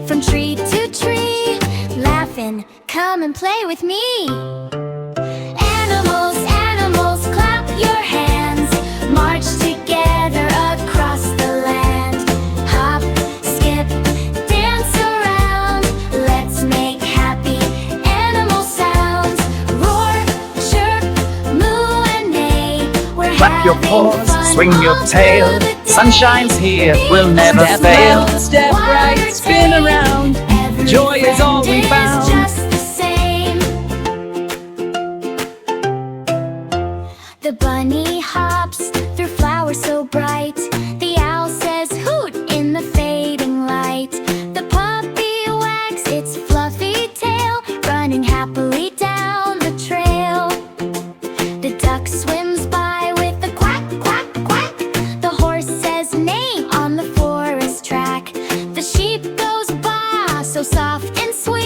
from tree to tree, laughing, come and play with me. Animals, animals, clap your hands, march together across the land. Hop, skip, dance around, let's make happy animal sounds. Roar, chirp, moo and neigh, we're Clap your having paws, fun swing your all tail. through the day. Sunshine's here, we'll never Step fail. left, step right, spin around. Every Joy is all we friend is found. just the same. The bunny hops through flowers so bright. The owl says hoot in the fading light. The puppy wags its fluffy tail, running happily down the trail. The duck swims by with a quack, quack, quack. The horse says neigh on the forest track. The sheep goes by so soft and sweet.